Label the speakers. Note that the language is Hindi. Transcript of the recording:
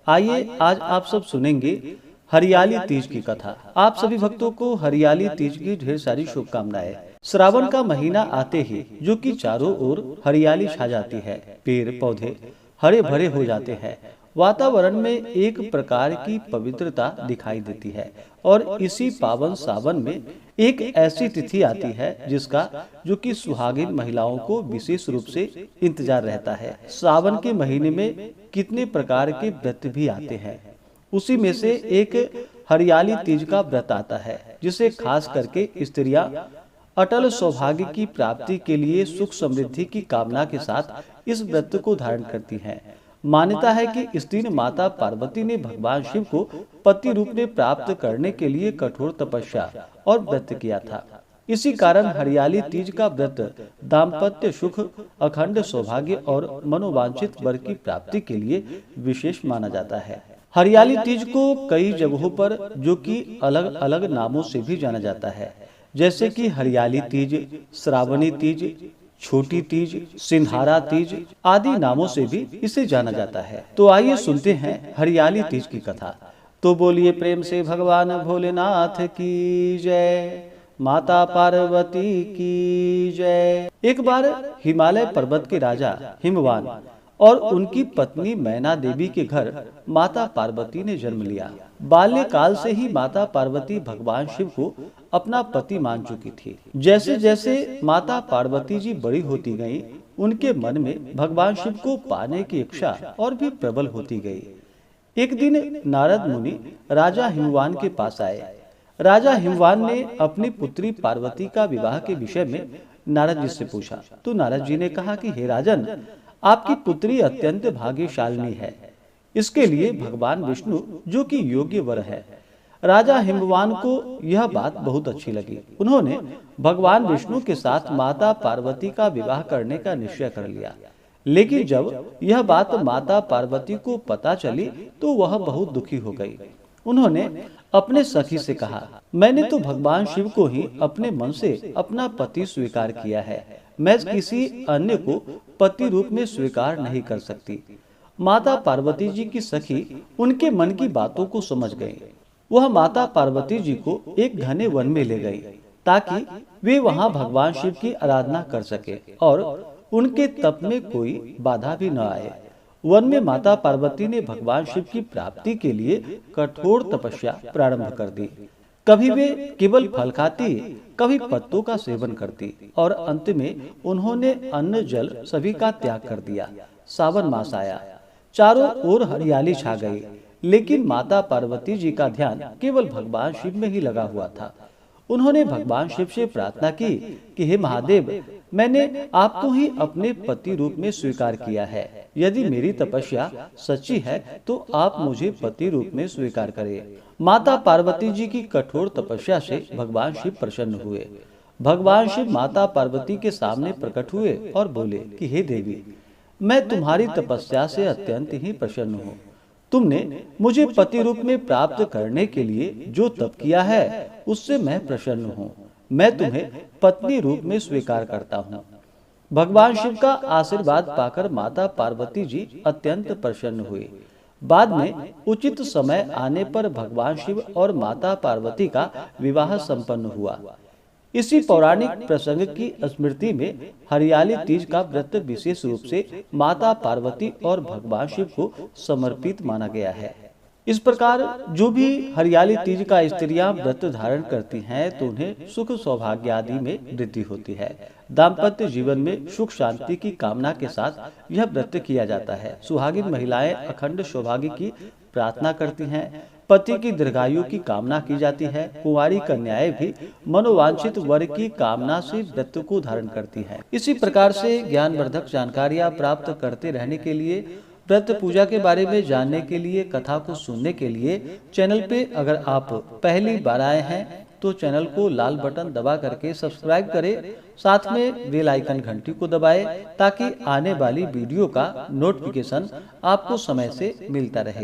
Speaker 1: आइए आज आप सब सुनेंगे हरियाली तीज की कथा। आप सभी भक्तों को हरियाली तीज की ढेर सारी शुभकामनाएं। श्रावण का महीना आते ही जो कि चारों ओर हरियाली छा जाती है, पेड़ पौधे हरे भरे हो जाते हैं, वातावरण में एक प्रकार की पवित्रता दिखाई देती है। और इसी पावन सावन में एक ऐसी तिथि आती है जिसका जो कि सुहागिन महिलाओं को विशेष रूप से इंतजार रहता है। सावन के महीने में कितने प्रकार के व्रत भी आते हैं, उसी में से एक हरियाली तीज का व्रत आता है, जिसे खास करके स्त्रियां अटल सौभाग्य की प्राप्ति के लिए सुख समृद्धि की कामना के साथ इस व्रत को धारण करती हैं। मान्यता है कि इस दिन माता पार्वती ने भगवान शिव को पति रूप में प्राप्त करने के लिए कठोर तपस्या और व्रत किया था। इसी कारण हरियाली तीज का व्रत दाम्पत्य सुख, अखंड सौभाग्य और मनोवांछित वर की प्राप्ति के लिए विशेष माना जाता है। हरियाली तीज को कई जगहों पर जो कि अलग अलग नामों से भी जाना जाता है, जैसे कि हरियाली तीज, श्रावणी तीज, छोटी तीज, सिंहारा तीज आदि नामों से भी इसे जाना जाता है। तो आइए सुनते हैं हरियाली तीज की कथा। तो बोलिए प्रेम से भगवान भोलेनाथ की जय, माता पार्वती की जय। एक बार हिमालय पर्वत के राजा हिमवान और उनकी पत्नी मैना देवी के घर माता पार्वती ने जन्म लिया। बाल्यकाल से ही माता पार्वती भगवान शिव को अपना पति मान चुकी थी। जैसे जैसे माता पार्वती जी बड़ी होती गईं, उनके मन में भगवान शिव को पाने की इच्छा और भी प्रबल होती गई। एक दिन नारद मुनि राजा हिमवान के पास आए। राजा हिमवान ने अपनी पुत्री पार्वती का विवाह के विषय में नारद जी से पूछा। तो नारद जी ने कहा कि हे राजन, आपकी पुत्री अत्यंत भाग्यशालिनी है। इसके लिए भगवान विष्णु जो कि योग्य वर है। राजा हिमवान को यह बात बहुत अच्छी लगी। उन्होंने भगवान विष्णु के साथ माता पार्वती का विवाह करने का निश्चय कर लिया। लेकिन जब यह बात माता पार्वती को पता चली तो वह बहुत दुखी हो गई। उन्होंने अपने सखी से कहा, मैंने तो भगवान शिव को ही अपने मन से अपना पति स्वीकार किया है, मैं किसी अन्य को पति रूप में स्वीकार नहीं कर सकती। माता पार्वती जी की सखी उनके मन की बातों को समझ गई। वह माता पार्वती जी को एक घने वन में ले गई ताकि वे वहां भगवान शिव की आराधना कर सके और उनके तप में कोई बाधा भी न आए। वन में माता पार्वती ने भगवान शिव की प्राप्ति के लिए कठोर तपस्या प्रारंभ कर दी। कभी वे केवल फल खाती, कभी पत्तों का सेवन करती और अंत में उन्होंने अन्न जल सभी का त्याग कर दिया। सावन मास आया, चारों ओर हरियाली छा गई, लेकिन माता पार्वती जी का ध्यान केवल भगवान शिव में ही लगा हुआ था। उन्होंने भगवान शिव से प्रार्थना की कि हे महादेव, मैंने आपको ही अपने पति रूप में स्वीकार किया है। यदि मेरी तपस्या सच्ची है तो आप मुझे पति रूप में स्वीकार करें। माता पार्वती जी की कठोर तपस्या से भगवान शिव प्रसन्न हुए। भगवान शिव माता पार्वती के सामने प्रकट हुए और बोले कि हे देवी, मैं तुम्हारी तपस्या से अत्यंत ही प्रसन्न हूँ। तुमने मुझे पति रूप में प्राप्त करने के लिए जो तप किया है उससे मैं प्रसन्न हूँ। मैं तुम्हें पत्नी रूप में स्वीकार करता हूँ। भगवान शिव का आशीर्वाद पाकर माता पार्वती जी अत्यंत प्रसन्न हुई। बाद में उचित समय आने पर भगवान शिव और माता पार्वती का विवाह संपन्न हुआ। इसी पौराणिक प्रसंग की स्मृति में हरियाली तीज का व्रत विशेष रूप से माता पार्वती और भगवान शिव को समर्पित माना गया है। इस प्रकार जो भी हरियाली तीज का स्त्रियां व्रत धारण करती हैं तो उन्हें सुख सौभाग्य आदि में वृद्धि होती है। दाम्पत्य जीवन में सुख शांति की कामना के साथ यह व्रत किया जाता है। सुहागिन महिलाएं अखंड सौभाग्य की प्रार्थना करती हैं, पति की दीर्घायु की कामना की जाती है। कुंवारी कन्याएं भी मनोवांछित वर की कामना से व्रत को धारण करती हैं। इसी प्रकार से ज्ञानवर्धक जानकारियां प्राप्त करते रहने के लिए, व्रत पूजा के बारे में जानने के लिए, कथा को सुनने के लिए चैनल पे अगर आप पहली बार आए हैं तो चैनल को लाल बटन दबा करके सब्सक्राइब करें, साथ में बेल आइकन घंटी को दबाएं ताकि आने वाली वीडियो का नोटिफिकेशन आपको समय से मिलता रहे।